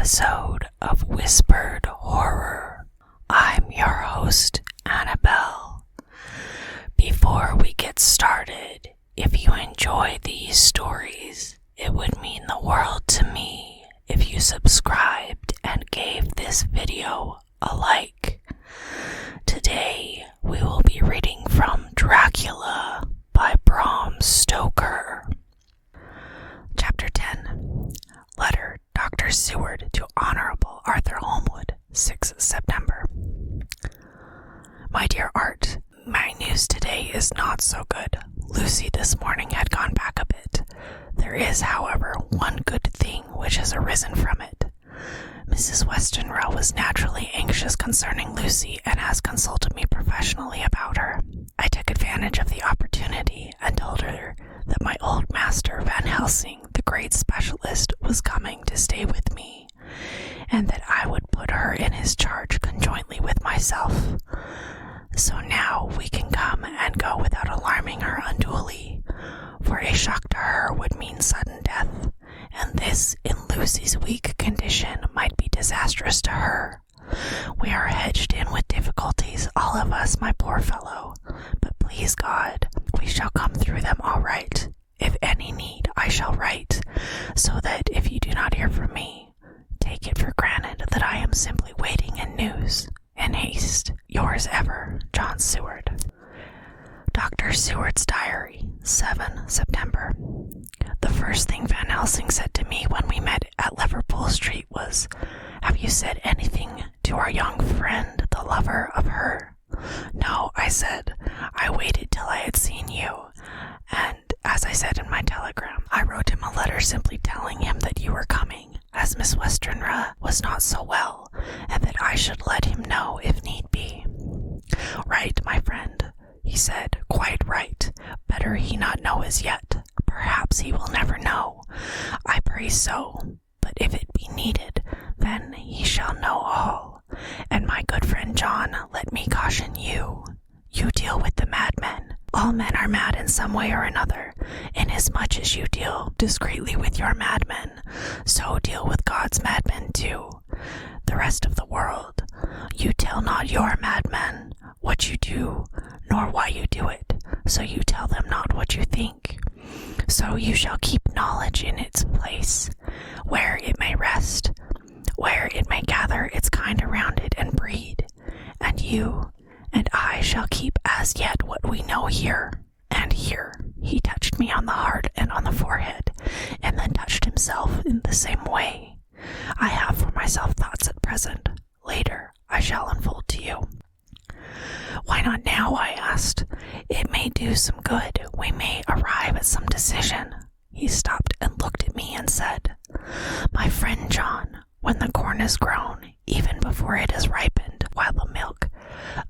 episode of Whispered Horror. I'm your host, Annabelle. Before we get started, if you enjoy these stories, it would mean the world to me if you subscribed and gave this video a like. Today, we will be reading from Dracula by Bram Stoker. Chapter 10. Letter Dr. Seward to Honorable Arthur Holmwood, 6 September. My dear Art, my news today is not so good. Lucy this morning had gone back a bit. There is, however, one good thing which has arisen from it. Mrs. Westenra was naturally anxious concerning Lucy and has consulted me professionally about her. I took advantage of the opportunity and told her that my old master Van Helsing, the great specialist, was coming to stay with me, and that I would put her in his charge conjointly with myself. So now we can come and go without alarming her unduly, for a shock to her would mean sudden death, and this, in Lucy's weak condition, might be disastrous to her. We are hedged in with difficulties, all of us, my poor fellow, but please God, we shall come through them all right. If any need, I shall write, so that if you do not hear from me, take it for granted that I am simply waiting in news. In haste, yours ever, John Seward. Dr. Seward's Diary, 7 September. The first thing Van Helsing said to me when we met at Liverpool Street was, "Have you said anything to our young friend, the lover of her?" "No," I said. "I waited till I had seen you, and, as I said in my telegram, I wrote him a letter simply telling him that you were coming, as Miss Westenra was not so well, and that I should let him know if need be." "Right, my friend," he said, "quite right. Better he not know as yet. Perhaps he will never know. I pray so. But if it be needed, then he shall know all. And my good friend John, let me caution you. You deal with the madmen. All men are mad in some way or another. Inasmuch as you deal discreetly with your madmen, so deal with God's madmen too. The rest of the world, you tell not your madmen what you do, nor why you do it, so you tell them not what you think. So you shall keep knowledge in its place, where it may rest, where it may gather its kind around it and breed. And you and I shall keep as yet what we know here, and here." He touched me on the heart and on the forehead, and then touched himself in the same way. "I have for myself thoughts at present. Later I shall unfold to you." "Why not now?" I asked. "It may do some good. We may arrive at some decision." He stopped and looked at me and said, "My friend John, when the corn is grown, even before it is ripened, while the milk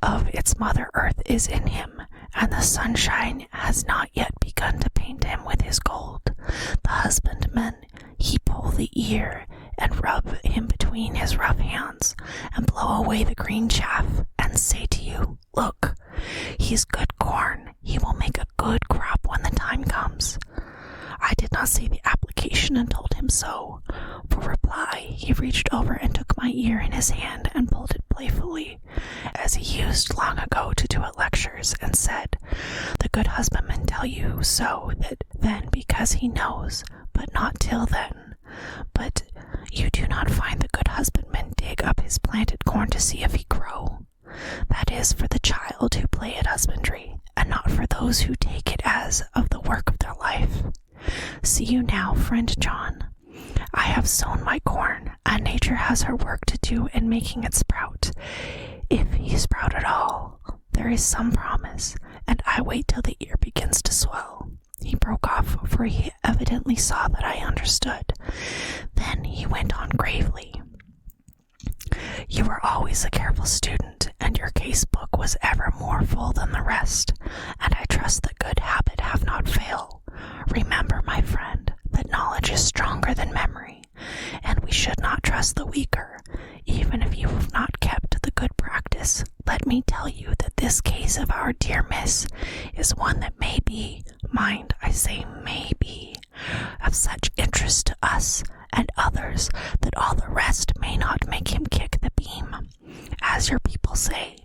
of its mother earth is in him, and the sunshine has not yet begun to paint him with his gold, the husbandman he pull the ear and rub him between his rough hands, and blow away the green chaff, and say to you, 'Look, he's good corn, he will make a good crop when the time comes.' I did not see the application and told him so. For reply, he reached over and took my ear in his hand and pulled it playfully, as he used long ago to do at lectures, and said, 'The good husbandman tell you so that then because he knows, but not till then. But you do not find the good husbandman dig up his planted corn to see if he grow. That is for the child who play at husbandry, and not for those who take it as of the work of their life. See you now, friend John. I have sown my corn, and nature has her work to do in making it sprout. If he sprout at all, there is some promise, and I wait till the ear begins to swell." He broke off, for he evidently saw that I understood. Then he went on gravely, "You were always a careful student, and your case book was ever more full than the rest, and I trust that good habit have not failed. Remember, my friend, that knowledge is stronger than memory, and we should not trust the weaker, even if you have not kept the good practice. Let me tell you that this case of our dear Miss is one that may be, mind, I say may be, of such interest to us and others that all the rest may not make him kick the beam, as your people say.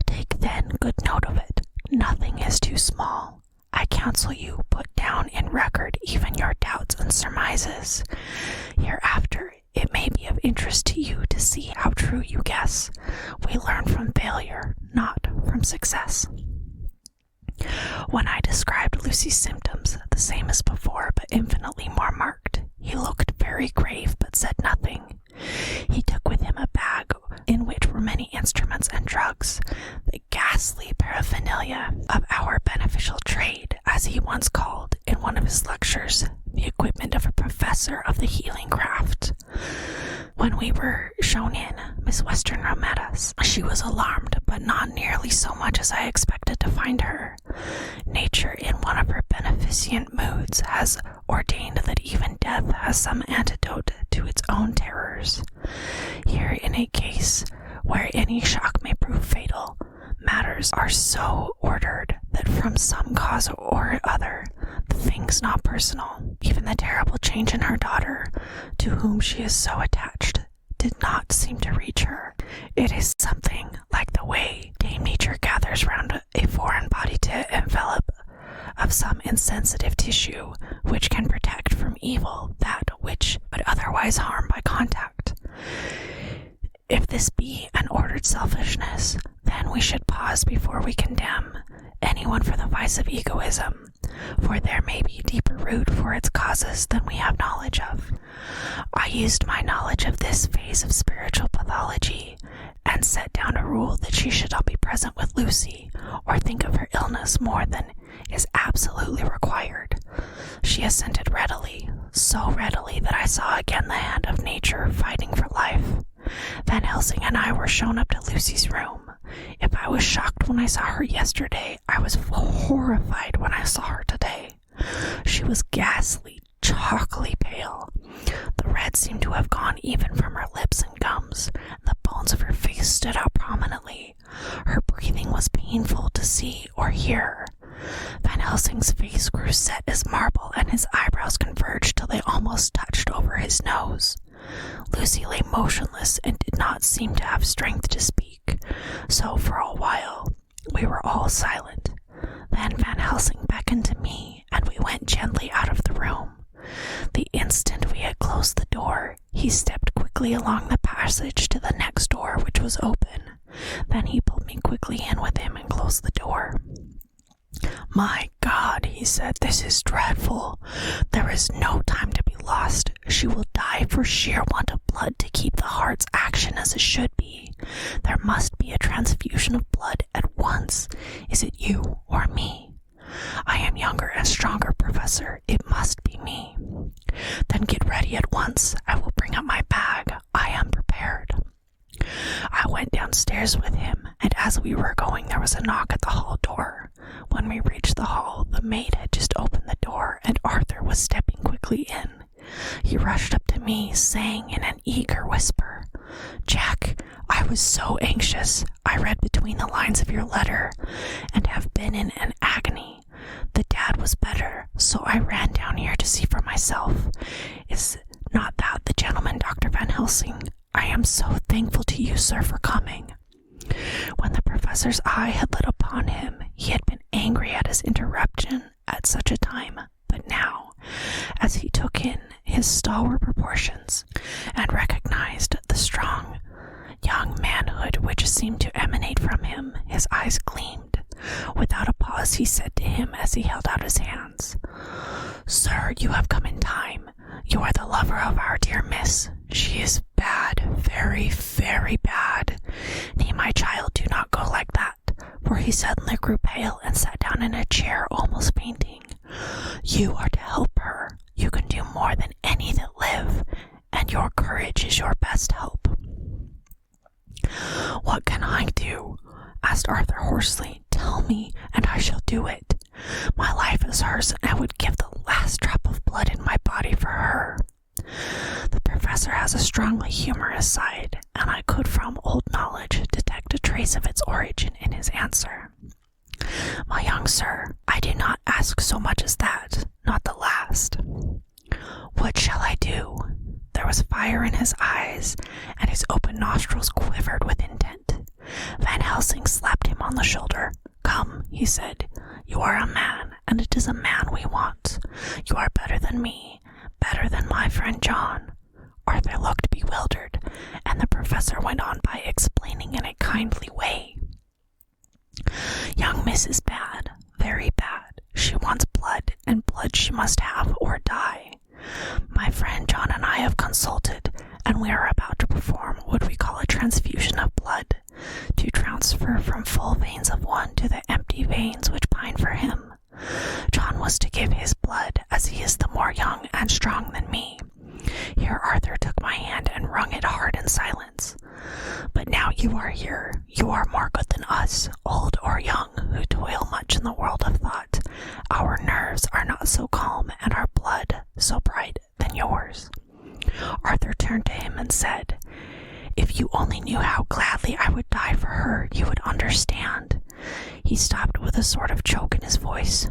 Take then good note of it. Nothing is too small. I counsel you put down in record even your doubts and surmises. Hereafter it may be of interest to you to see how true you guess. We learn from failure, not from success. When I described Lucy's symptoms, the same as before, but infinitely more marked, he looked very grave but said nothing. He took with him a bag in which were many instruments and drugs, the ghastly paraphernalia of our beneficial trade, as he once called in one of his lectures the equipment of a professor of the healing craft. When we were shown in, Miss Westenra met us. She was alarmed, but not nearly so much as I expected to find her. Nature, in one of her beneficent moods, has ordained that even death has some antidote to its own terrors. Here, in a case where any shock may prove fatal, matters are so ordered that from some cause or other, the thing's not personal. Even the terrible change in her daughter, to whom she is so attached, did not seem to reach her. It is something like the way Dame Nature gathers round a foreign body to envelop of some insensitive tissue which can protect from evil that which would otherwise harm by contact. If this be an ordered selfishness, then we should pause before we condemn anyone for the vice of egoism, for there may be a deeper root for its causes than we have knowledge of. I used my knowledge of this phase of spiritual pathology, and set down a rule that she should not be present with Lucy, or think of her illness more than is absolutely required. She assented readily, so readily that I saw again the hand of nature fighting for life. Van Helsing and I were shown up to Lucy's room. If I was shocked when I saw her yesterday, I was horrified when I saw her today. She was ghastly, chalkily pale. The red seemed to have gone even from her lips and gums, and the bones of her face stood out prominently. Her breathing was painful to see or hear. Van Helsing's face grew set as marble, and his eyebrows converged till they almost touched over his nose. Lucy lay motionless and did not seem to have strength to speak, so for a while we were all silent. Then Van Helsing beckoned to me, and we went gently out of the room. The instant we had closed the door, he stepped quickly along the passage to the next door, which was open. Then he pulled me quickly in with him and closed the door. "My God," he said, "this is dreadful. There is no time to be lost. She will die for sheer want of blood to keep the heart's action as it should be. There must be a transfusion of blood at once. Is it you or me? I am younger and stronger, Professor. It must be me. Then get ready at once. I will bring up my bag. I am prepared." I went downstairs with him, and as we were going there was a knock at the hall door. When we reached the hall, the maid had just opened the door, and Arthur was stepping quickly in. He rushed up to me, saying in an eager whisper, "Jack, I was so anxious. I read between the lines of your letter, and have been in an agony. The dad was better, so I ran down here to see for myself. Is not that the gentleman, Dr. Van Helsing? I am so thankful to you, sir, for coming." When the professor's eye had lit upon him, he had been angry at his interruption at such a time, but now, as he took in his stalwart proportions and recognized the strong young manhood which seemed to emanate from him, his eyes gleamed. Without a pause he said to him as he held out his hands, "Sir, you have come in time. You are the lover of our dear miss. She is bad, very, very bad. Nay, my child, do not go like that," for he suddenly grew pale and sat down in a chair, almost fainting. "You are to help her. You can do more than any that live, and your courage is your best help." "What can I do?" asked Arthur hoarsely. "Tell me, and I shall do it. My life is hers, and I would give the last drop of blood in my body for her." The professor has a strongly humorous side, and I could from old knowledge detect a trace of its origin in his answer. "My young sir, I do not ask so much as that, not the last." "What shall I do?" was fire in his eyes, and his open nostrils quivered with intent. Van Helsing slapped him on the shoulder. "Come," he said. "You are a man, and it is a man we want. You are better than me, better than my friend John." Arthur looked bewildered, and the professor went on by explaining in a kindly way. "Young Miss is bad, very bad. She wants blood, and blood she must have or die. My friend John and I have consulted, and we are about to perform what we call a transfusion of blood, to transfer from full veins of one to the empty veins which pine for him. John was to give his blood, as he is the more young and strong than me." Here Arthur took my hand and wrung it hard in silence. "But now you are here, you are more good than us, old or young, who toil much in the world of thought. Our nerves are not so calm, and our blood so bright than yours." Arthur turned to him and said, "If you only knew how gladly I would die for her, you would understand." He stopped with a sort of choke in his voice.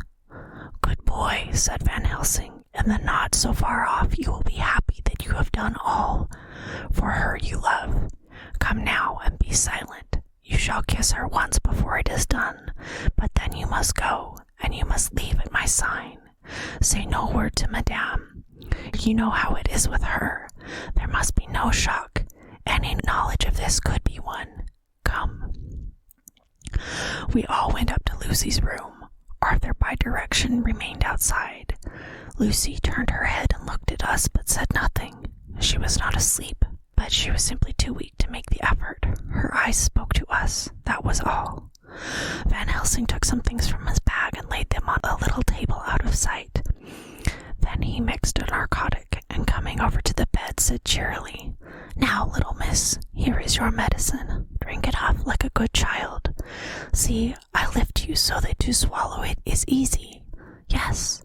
"Good boy," said Van Helsing, "and then not so far off you will be happy that you have done all for her you love. Come now and be silent. You shall kiss her once before it is done, but then you must go, and you must leave at my sign. Say no word to Madame. You know how it is with her. There must be no shock. Any knowledge of this could be one. Come." We all went up to Lucy's room. Arthur, by direction, remained outside. Lucy turned her head and looked at us, but said nothing. She was not asleep, but she was simply too weak to make the effort. Her eyes spoke to us, that was all. Van Helsing took some things from his bag and laid them on a little table out of sight. Then he mixed a narcotic, and coming over to the bed, said cheerily, "Now, little miss, here is your medicine. Drink it off like a good child. See, I lift you so that to swallow it is easy." Yes,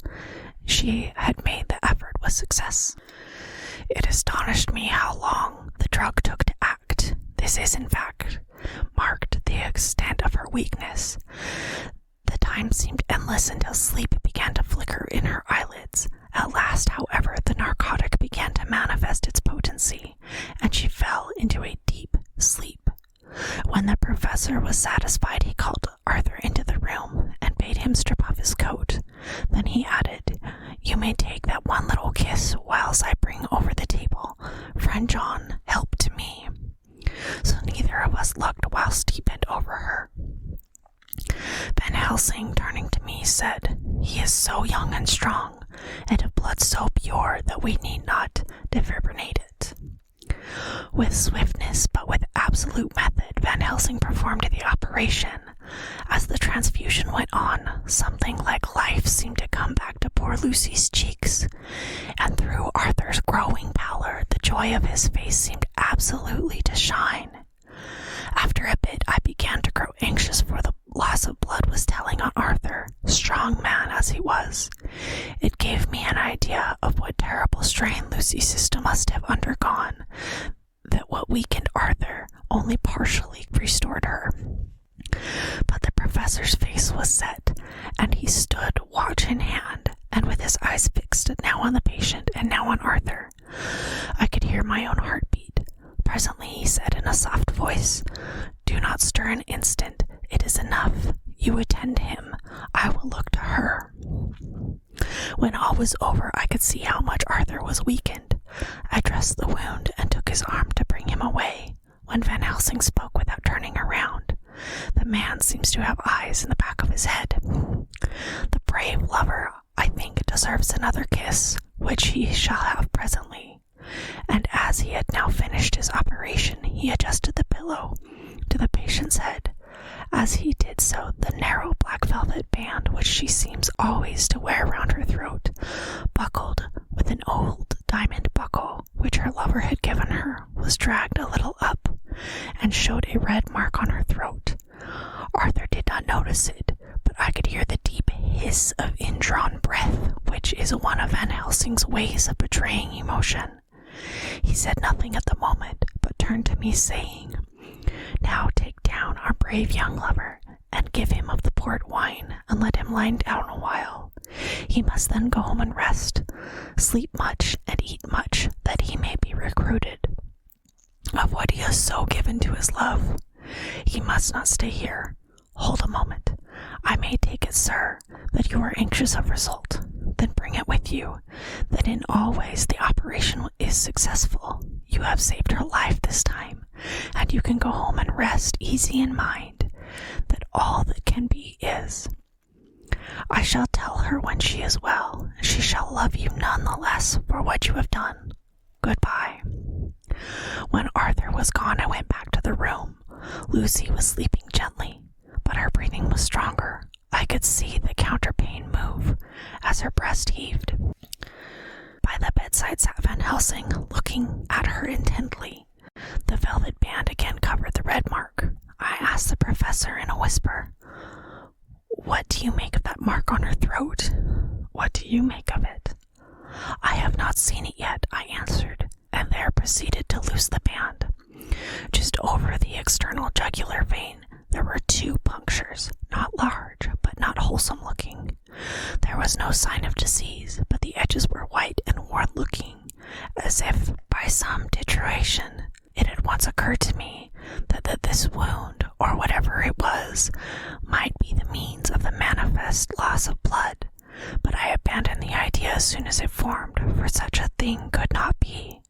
she had made the effort with success. It astonished me how long the drug took to act. This is, in fact, marked the extent of her weakness. The time seemed endless until sleep began to flicker in her eyelids. At last, however, the narcotic began to manifest its potency, and she fell into a deep sleep. When the professor was satisfied, he called Arthur into the room and bade him strip off his coat. Then he added, "You may take that one little kiss whilst I bring over the table. Friend John, help to me." So neither of us looked whilst he bent over her. Van Helsing, turning to me, said, "He is so young and strong, and of blood so pure that we need not defibrillate it." With swiftness, but with absolute method, Van Helsing performed the operation. As the transfusion went on, something like life seemed to come back to poor Lucy's cheeks, and through Arthur's growing pallor, the joy of his face seemed absolutely to shine. After a bit, I began to grow anxious, for the loss of blood was telling on Arthur, strong man as he was. It gave me an idea of what terrible strain Lucy's system must have undergone, that what weakened Arthur only partially restored her. But the professor's face was set, and he stood watch in hand, and with his eyes fixed now on the patient and now on Arthur. I could hear my own heartbeat. Presently he said in a soft voice, "Do not stir an instant. It is enough. You attend him. I will look to her." When all was over, I could see how much Arthur was weakened. I dressed the wound and took his arm to bring him away, when Van Helsing spoke without turning around. The man seems to have eyes in the back of his head. The brave lover, I think, deserves another kiss, which he shall have presently. And as he had now finished his operation, he adjusted the pillow to the patient's head. As he did so, the narrow black velvet band, which she seems always to wear round her throat, buckled with an old diamond buckle which her lover had given her, was dragged a little up, and showed a red mark on her throat. Arthur did not notice it, but I could hear the deep hiss of indrawn breath, which is one of Van Helsing's ways of betraying emotion. He said nothing at the moment, but turned to me, saying, "Now take down our brave young lover, and give him of the port wine, and let him lie down a while. He must then go home and rest, sleep much, and eat much, that he may be recruited, of what he is so given to his love. He must not stay here. Hold a moment. I may take it, sir, that you are anxious of result. Then bring it with you, that in all ways the operation is successful. You have saved her life this time, and you can go home and rest easy in mind that all that can be is. I shall tell her when she is well. She shall love you none the less for what you have done. Goodbye. When Arthur was gone, I went back to the room. Lucy was sleeping gently, but her breathing was stronger. I could see the counterpane move as her breast heaved. By the bedside sat Van Helsing, looking at her intently. The velvet band again covered the red mark. I asked the professor in a whisper, "What do you make of that mark on her throat? What do you make of it?" "I have not seen it yet," I answered, and there proceeded to loose the band. Just over the external jugular vein there were 2 punctures, not large, but not wholesome looking. There was no sign of disease, but the edges were white and worn looking, as if by some deterioration. It had once occurred to me that this wound, or whatever it was, might be the means of the manifest loss of blood, but I abandoned the idea as soon as it formed, for such a thing could not be.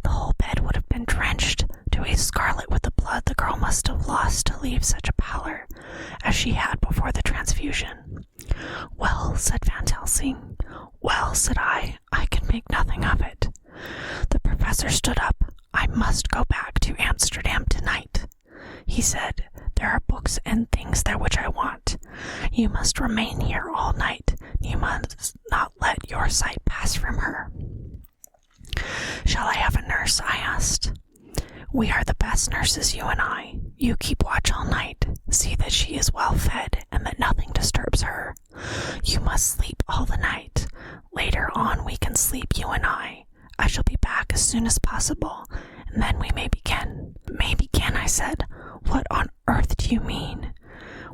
The whole bed would have been drenched to a scarlet with the blood the girl must have lost to leave such a pallor as she had before the transfusion. "Well," said Van Helsing. "Well," said I can make nothing of it." The professor stood up. "I must go back to Amsterdam tonight," he said. "There are books and things there which I want. You must remain here all night. You must not let your sight pass from her." "Shall I have a nurse?" I asked. "We are the best nurses, you and I. You keep watch all night. See that she is well fed and that nothing disturbs her. You must sleep all the night. Later on we can sleep, you and I. I shall be back as soon as possible, and then we may begin." "May begin," I said. "What on earth do you mean?"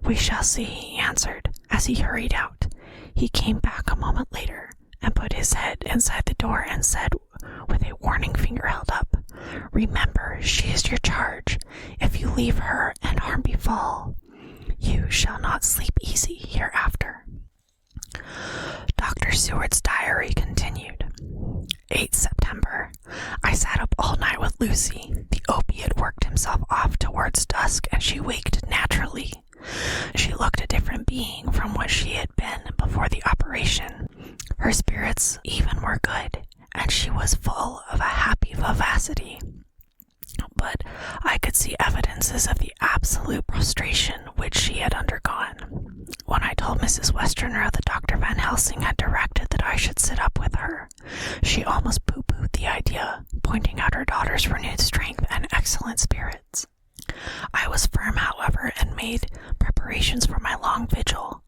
"We shall see," he answered, as he hurried out. He came back a moment later and put his head inside the door and said, with a warning finger held up, "Remember, she is your charge. If you leave her and harm befall, you shall not sleep easy hereafter." Dr. Seward's diary continued. 8 September. I sat up all night with Lucy. The opiate worked himself off towards dusk, and she waked naturally. She looked a different being from what she had been before the operation. Her spirits even were good, and she was full of a happy vivacity. But I could see evidences of the absolute prostration which she had undergone. When I told Mrs. Westerner that Dr. Van Helsing had directed that I should sit up with her, she almost pooh-poohed the idea, pointing out her daughter's renewed strength and excellent spirits. I was firm, however, and made preparations for my long vigil.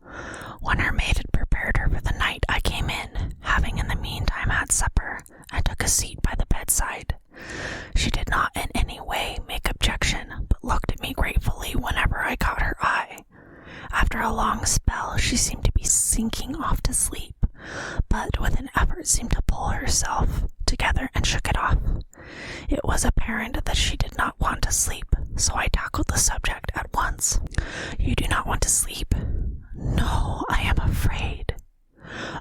When her maid had prepared her for the night, I came in, having in the meantime had supper, and took a seat by the bedside. She did not in any way make objection, but looked at me gratefully whenever I caught her eye. After a long spell, she seemed to be sinking off to sleep, but with an effort seemed to pull herself together and shook it off. It was apparent that she did not want to sleep, so I tackled the subject at once. "You do not want to sleep?" "No, I am afraid."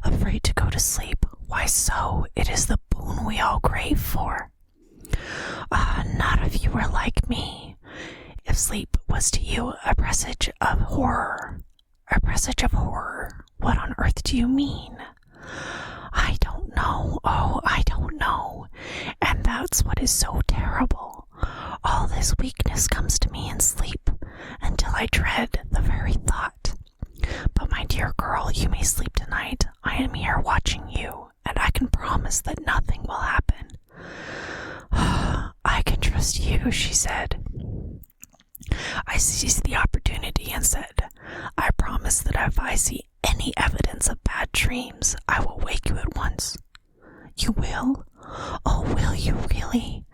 "Afraid to go to sleep? Why so? It is the boon we all crave for." Not if you were like me. If sleep was to you a presage of horror, what on earth do you mean?" "I don't know. Oh, I don't know. And that's what is so terrible. All this weakness comes to me in sleep, until I dread the very thought. But my dear girl, you may sleep tonight. I am here watching you, and I can promise that nothing will happen." "I can trust you," she said. I seized the opportunity and said, "I promise that if I see any evidence of bad dreams, I will wake you at once." "You will? Oh, will you really?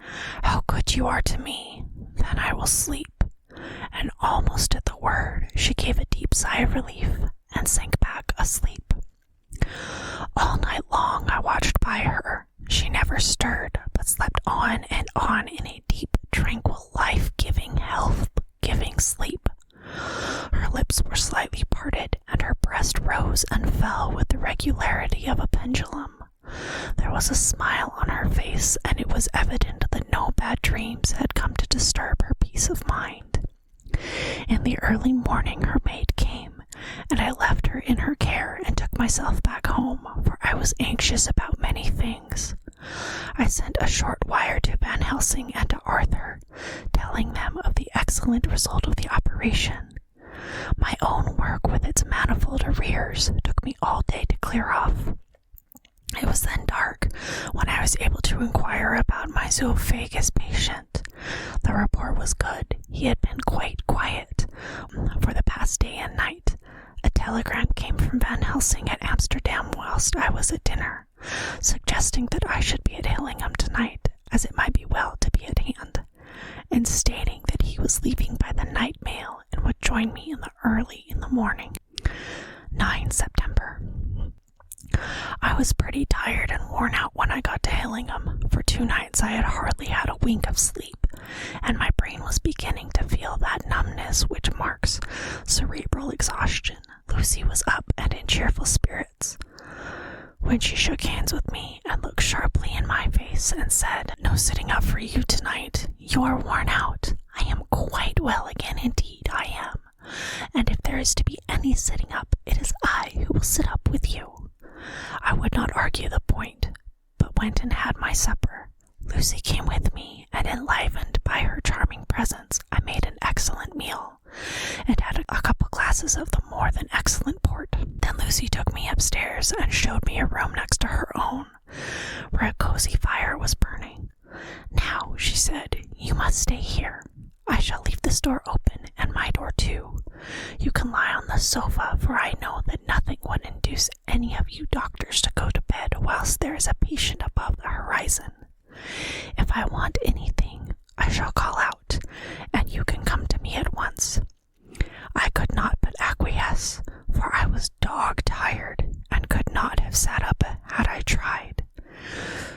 How good you are to me. Then I will sleep." And almost at the word, she gave a deep sigh of relief and sank back asleep. All night long I watched by her. She never stirred, but slept on and on in a deep, tranquil, life-giving, health-giving sleep. Her lips were slightly parted, and her breast rose and fell with the regularity of a pendulum. There was a smile on her face, and it was evident that no bad dreams had come to disturb her peace of mind. In the early morning her maid came, and I left her in her care and took myself back home, for I was anxious about many things. I sent a short wire to Van Helsing and to Arthur, telling them of the excellent result of the operation. My own work, with its manifold arrears, took me all day to clear off. It was then dark when I was able to inquire about my zoophagous patient. The report was good. He had been quite quiet for the past day and night. A telegram came from Van Helsing at Amsterdam whilst I was at dinner, suggesting that I should be at Hillingham tonight, as it might be well to be at hand, and stating that he was leaving by the night mail and would join me early in the morning. 9 September. I was pretty tired and worn out when I got to Hillingham. For 2 nights I had hardly had a wink of sleep, and my brain was beginning to feel that numbness which marks cerebral exhaustion. Lucy was up and in cheerful spirits. When she shook hands with me and looked sharply in my face and said, "No sitting up for you tonight. You are worn out." "I am quite well again, indeed I am. And if there is to be any sitting up, it is I who will sit up with you." I would not argue the point, but went and had my supper. Lucy came with me, and enlivened by her charming presence, I made an excellent meal, and had a couple glasses of the more than excellent port. Then Lucy took me upstairs and showed me a room next to her own, where a cozy fire was burning. "Now," she said, "you must stay here. I shall leave this door open, and my door too. You can lie on the sofa, for I know that nothing would induce any of you doctors to go to bed whilst there is a patient above the horizon. If I want anything, I shall call out, and you can come to me at once." I could not but acquiesce, for I was dog-tired, and could not have sat up had I tried.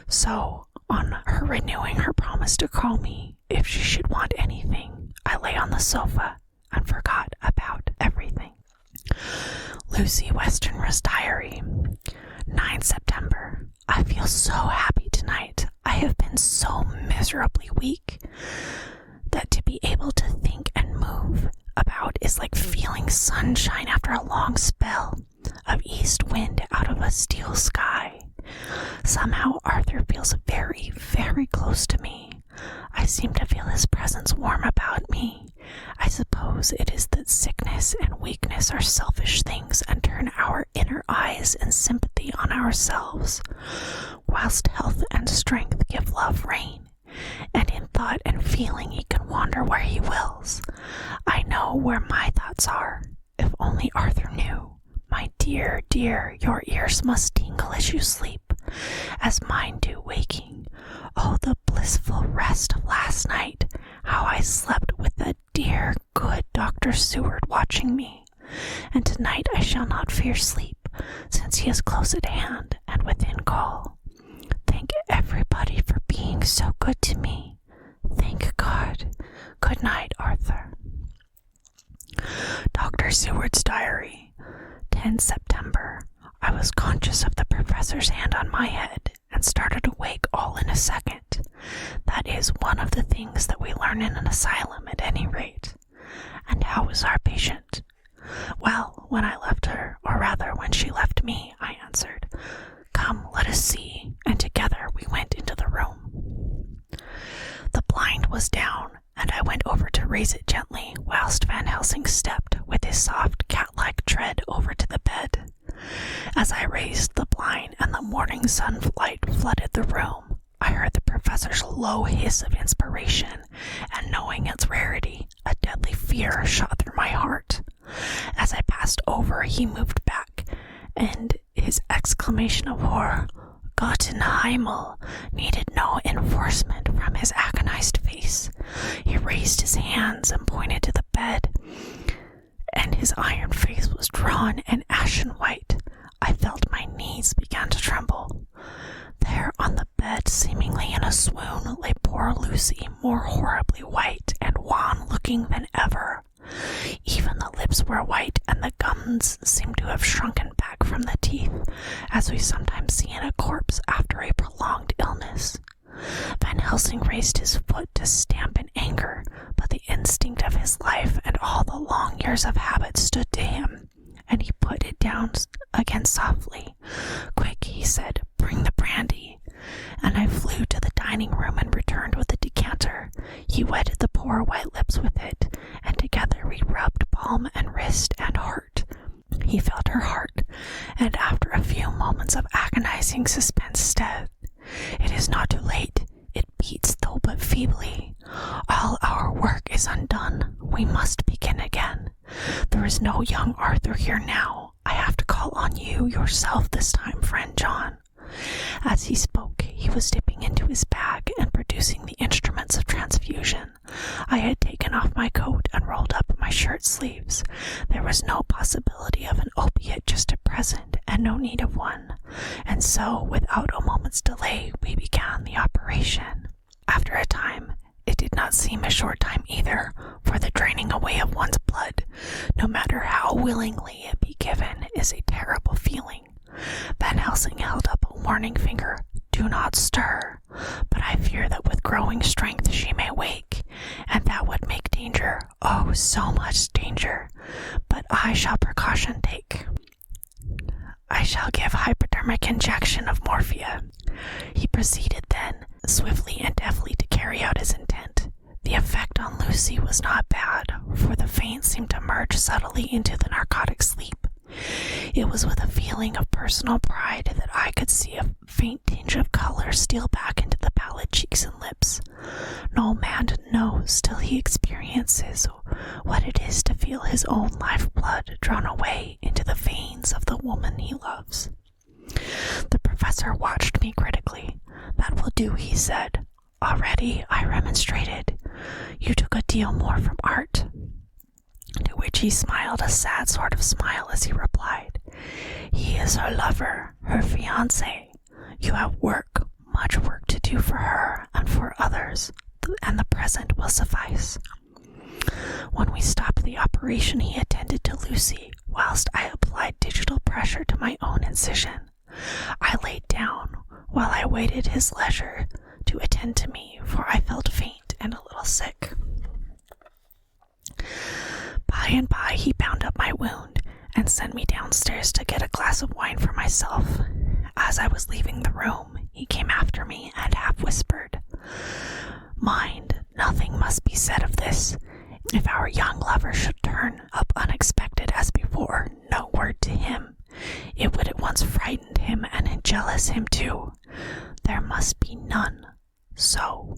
So, on her renewing her promise to call me if she should want anything, I lay on the sofa and forgot about everything. Lucy Westenra's diary. 9 September. I feel so happy tonight. I have been so miserably weak that to be able to think and move about is like feeling sunshine after a long spell of east wind out of a steel sky. Somehow Arthur feels very, very close to me. I seem to feel his presence warm about me. I suppose it is that sickness and weakness are selfish things and turn our inner eyes in sympathy on ourselves, whilst health and strength give love rein, and in thought and feeling he can wander where he wills. I know where my thoughts are. If only Arthur knew. My dear, dear, your ears must tingle as you sleep, as mine do waking. Oh, the blissful rest of last night, how I slept with that dear, good Dr. Seward watching me. And tonight I shall not fear sleep, since he is close at hand and within call. Thank everybody for being so good to me. Thank God. Good night, Arthur. Dr. Seward's diary. 10 September. I was conscious of the professor's hand on my head and started awake all in a second. That is one of the things that we learn in an asylum at any rate. And how is our patient? Well, when I left her, or rather when she left me, I answered, "Come, let us see," and together we went into the room. The blind was down, and I went over to raise it gently, whilst Van Helsing stepped with his soft cat-like tread over to the bed. As I raised the blind and the morning sunlight flooded the room, I heard the professor's low hiss of inspiration, and knowing its rarity, a deadly fear shot through my heart. As I passed over, he moved back, and his exclamation of horror, "Gott in Himmel," needed no enforcement from his agonized face. He raised his hands and pointed to the bed, and his iron face was drawn and ashen white. I felt my knees began to tremble. There on the bed, seemingly in a swoon lay poor Lucy, more horribly white and wan-looking than ever. Even the lips were white, and the gums seemed to have shrunken back from the teeth, as we sometimes see in a corpse after a prolonged illness. Van Helsing raised his foot to stamp in anger, but the instinct of his life and all the long years of habit stood to him, and he put it down again softly. "Quick," he said, "bring the brandy." And I flew to the dining room and returned with a decanter. He wetted the poor white lips with it, and together we rubbed palm and wrist and heart. He felt her heart, and after a few moments of agonizing suspense said, "It is not too late. It beats, though but feebly. All our work is undone. We must begin again. There is no young Arthur here now. I have to call on you yourself this time, friend John." As he spoke, he was dipping into his bag and producing the instruments of transfusion. I had taken off my coat and rolled up my shirt sleeves. There was no possibility of an opiate just at present, and no need of one, and so, without a moment's delay, we began the operation. After a time, it did not seem a short time either, for the draining away of one's blood, no matter how willingly it be given, is a terrible feeling. Van Helsing held up a warning finger. "Do not stir," but I fear that with growing strength she may wake, and that would make danger, oh, so much danger. But I shall precaution take. I shall give hypodermic injection of morphia. He proceeded then, swiftly and deftly, to carry out his intent. The effect on Lucy was not bad, for the faint seemed to merge subtly into the narcotic sleep. It was with a feeling of personal pride that I could see a faint tinge of color steal back into the pallid cheeks and lips. No man knows till he experiences what it is to feel his own life-blood drawn away into the veins of the woman he loves. The professor watched me critically. "That will do," he said. "Already," I remonstrated. "You took a deal more from art." To which he smiled a sad sort of smile as he replied, "He is her lover, her fiancé. You have work, much work to do for her and for others, and the present will suffice." When we stopped the operation, he attended to Lucy, whilst I applied digital pressure to my own incision. I laid down, while I waited his leisure to attend to me, for I felt faint and a little sick. By and by he bound up my wound and sent me downstairs to get a glass of wine for myself. As I was leaving the room, he came after me and half whispered, "Mind, nothing must be said of this. If our young lover should turn up unexpected as before, no word to him. It would at once frighten him and jealous him too. There must be none. So."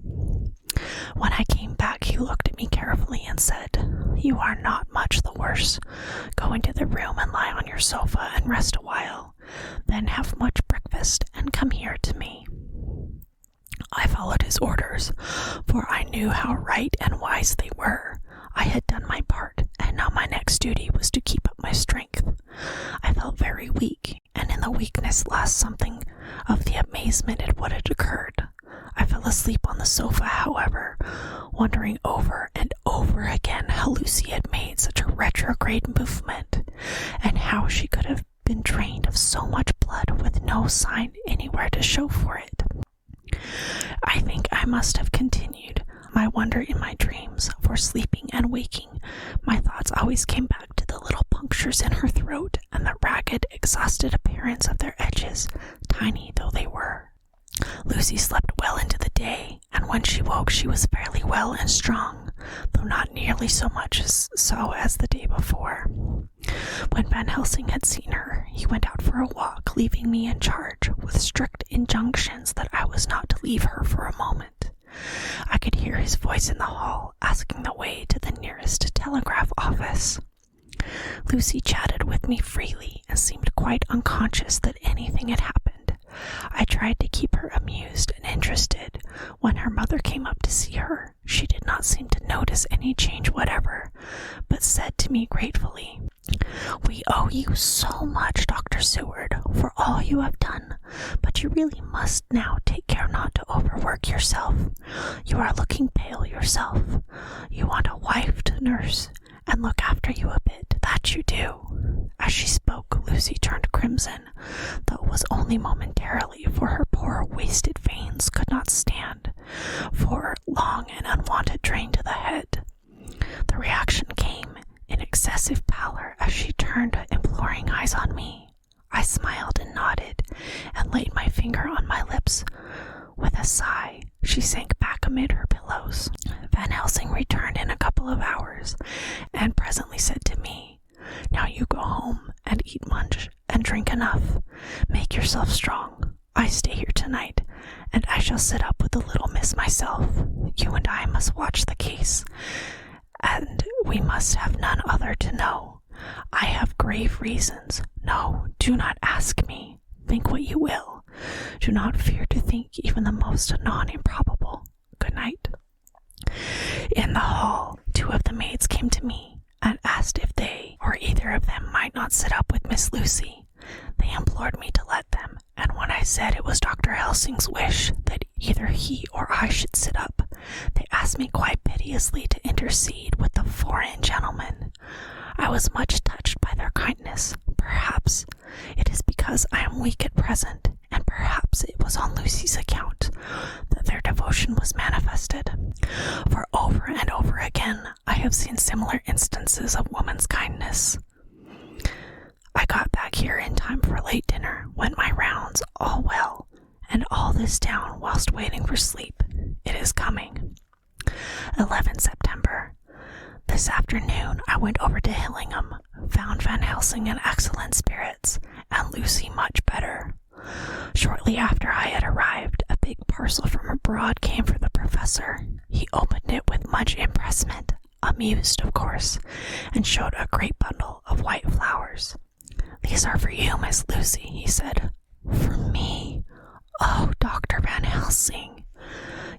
When I came back, he looked at me carefully and said, "You are not much the worse. Go into the room and lie on your sofa and rest a while. Then have much breakfast and come here to me." I followed his orders, for I knew how right and wise they were. I had done my part, and now my next duty was to keep up my strength. I felt very weak, and in the weakness lost something of the amazement at what had occurred. I fell asleep on the sofa, however, wondering over and over again how Lucy had made such a retrograde movement, and how she could have been drained of so much blood with no sign anywhere to show for it. I think I must have continued my wonder in my dreams, for sleeping and waking, my thoughts always came back to the little punctures in her throat and the ragged, exhausted appearance of their edges, tiny though they were. Lucy slept well into the day, and when she woke she was fairly well and strong, though not nearly so much as the day before. When Van Helsing had seen her, he went out for a walk, leaving me in charge, with strict injunctions that I was not to leave her for a moment. I could hear his voice in the hall, asking the way to the nearest telegraph office. Lucy chatted with me freely and seemed quite unconscious that anything had happened. I tried to keep her amused and interested. When her mother came up to see her, she did not seem to notice any change whatever, but said to me gratefully, "We owe you so much, Dr. Seward, for all you have done, but you really must now take care not to overwork look yourself. You are looking pale yourself. You want a wife to nurse and look after you a bit, that you do." As she spoke, Lucy turned crimson, though it was only momentarily, for her poor wasted veins could not stand for long and unwanted drain to the head. The reaction came in excessive pallor as she turned imploring eyes on me. I smiled and nodded, and laid my finger on my lips. With a sigh, she sank back amid her pillows. Van Helsing returned in a couple of hours, and presently said to me, "Now you go home and eat much and drink enough. Make yourself strong. I stay here tonight, and I shall sit up with the little miss myself. You and I must watch the case, and we must have none other to know. I have grave reasons. No, do not ask me. Think what you will. Do not fear to think even the most non-improbable. Good night." In the hall, 2 of the maids came to me and asked if they or either of them might not sit up with Miss Lucy. They implored me to let them, and when I said it was Dr. Helsing's wish that either he or I should sit up, they asked me quite piteously to intercede with the foreign gentleman. I was much touched by their kindness. Perhaps it is because I am weak at present, and perhaps it was on Lucy's account that their devotion was manifested. For over and over again I have seen similar instances of woman's kindness. I got back here in time for late dinner, went my rounds, all well, and all this down whilst waiting for sleep. It is coming. 11 September. This afternoon I went over to Hillingham, found Van Helsing in excellent spirits, and Lucy much better. Shortly after I had arrived, a big parcel from abroad came for the professor. He opened it with much impressment, amused of course, and showed a great bundle of white flowers. "These are for you, Miss Lucy," he said. "For me? Oh, Dr. Van Helsing."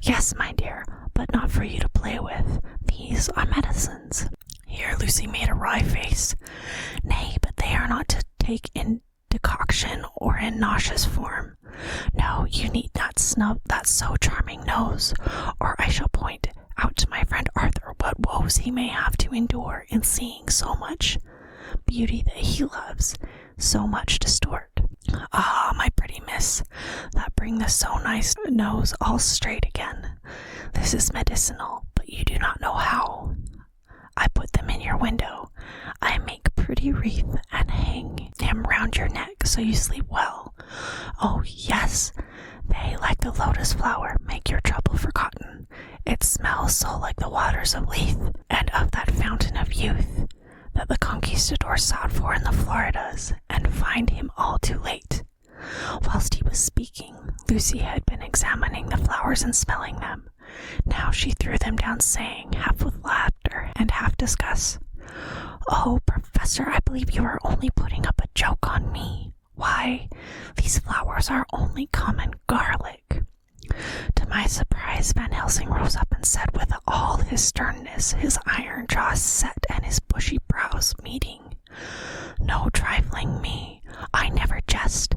"Yes, my dear, but not for you to play with. These are medicines." Here Lucy made a wry face. "Nay, but they are not to take in decoction or in nauseous form. No, you need not snub that so charming nose, or I shall point out to my friend Arthur what woes he may have to endure in seeing so much beauty that he loves so much distort. Ah, my pretty miss, that bring the so nice nose all straight again. This is medicinal, but you do not know how. I put them in your window. I make pretty wreath and hang him round your neck so you sleep well. Oh, yes, they, like the lotus flower, make your trouble forgotten. It smells so like the waters of Lethe and of that fountain of youth that the conquistador sought for in the Floridas, and find him all too late." Whilst he was speaking, Lucy had been examining the flowers and smelling them. Now she threw them down, saying, half with laughter and half disgust, "Oh, Professor, I believe you are only putting up a joke on me. Why, these flowers are only common garlic." To my surprise, Van Helsing rose up and said with all his sternness, his iron jaws set and his bushy brows meeting, "No trifling me. I never jest.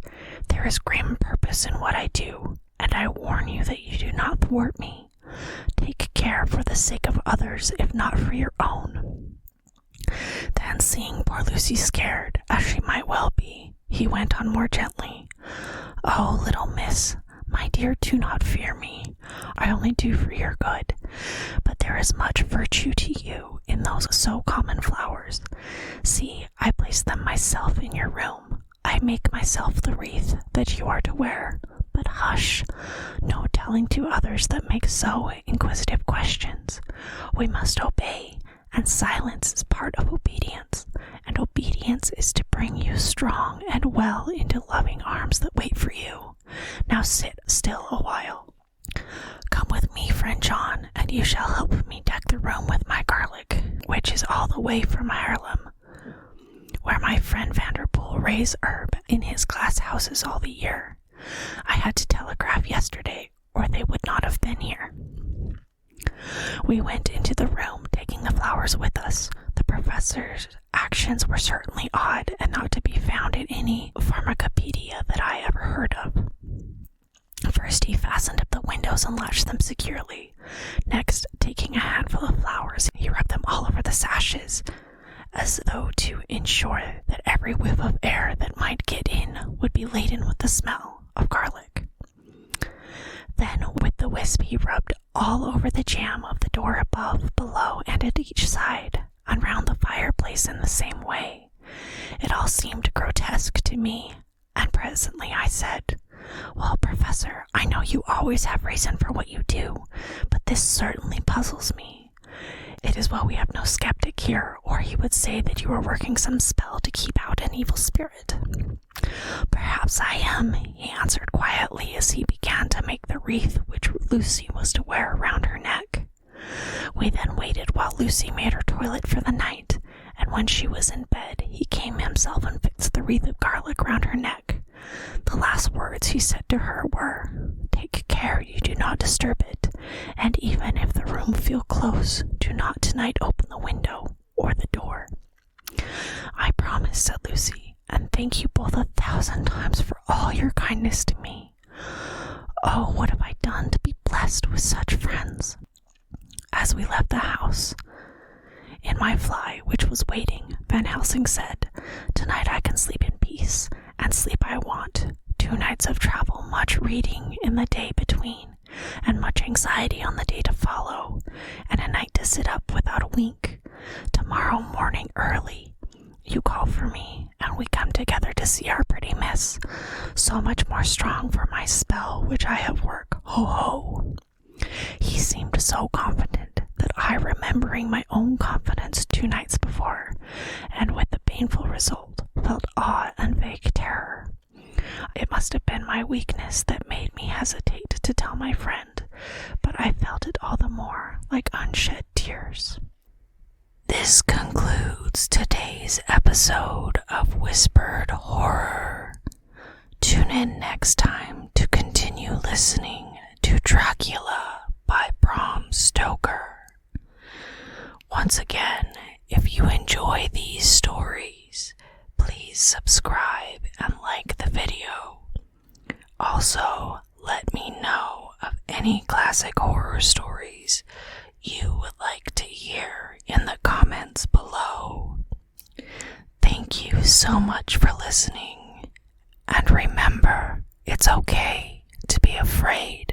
There is grim purpose in what I do, and I warn you that you do not thwart me. Take care for the sake of others, if not for your own." Then, seeing poor Lucy scared, as she might well be, he went on more gently, "Oh, little miss, my dear, do not fear me. I only do for your good. But there is much virtue to you in those so common flowers. See, I place them myself in your room. I make myself the wreath that you are to wear. But hush, no telling to others that make so inquisitive questions. We must obey, and silence is part of obedience, and obedience is to bring you strong and well into loving arms that wait for you. Now sit still a while. Come with me, friend John, and you shall help me deck the room with my garlic, which is all the way from Haarlem, where my friend Vanderpool raised herb in his glass houses all the year. I had to telegraph yesterday, or they would not have been here." We went into the room, taking the flowers with us. The professor's actions were certainly odd, and not to be found in any pharmacopoeia that I ever heard of. For First, he fastened up the windows and latched them securely. Next, taking a handful of flowers, he rubbed them all over the sashes, as though to ensure that every whiff of air that might get in would be laden with the smell of garlic. Then, with the wisp, he rubbed all over the jamb of the door above, below, and at each side, and round the fireplace in the same way. It all seemed grotesque to me, and presently I said, "Well, Professor, I know you always have reason for what you do, but this certainly puzzles me. It is well we have no skeptic here, or he would say that you were working some spell to keep out an evil spirit." "Perhaps I am," he answered quietly as he began to make the wreath which Lucy was to wear around her neck. We then waited while Lucy made her toilet for the night, and when she was in bed, he came himself and fixed the wreath of garlic round her neck. The last words he said to her were, "Take care you do not disturb it, and even if the room feel close, do not tonight open the window or the door." "I promise," said Lucy, "and thank you both 1,000 times for all your kindness to me. Oh, what have I done to be blessed with such friends?" As we left the house, in my fly, which was waiting, Van Helsing said, "Tonight I can sleep in peace, and sleep I want. 2 nights of travel, much reading in the day between, and much anxiety on the day to follow, and a night to sit up without a wink. Tomorrow morning early, you call for me, and we come together to see our pretty miss, so much more strong for my spell which I have worked. Ho, ho." He seemed so confident that I, remembering my own confidence 2 nights before, and with the painful result, felt awe and vague terror. It must have been my weakness that made me hesitate to tell my friend, but I felt it all the more like unshed tears. This concludes today's episode of Whispered Horror. Tune in next time to continue listening to Dracula by Bram Stoker. Once again, if you enjoy these stories, please subscribe and like the video. Also, let me know of any classic horror stories you would like to hear in the comments below. Thank you so much for listening, and remember, it's okay to be afraid.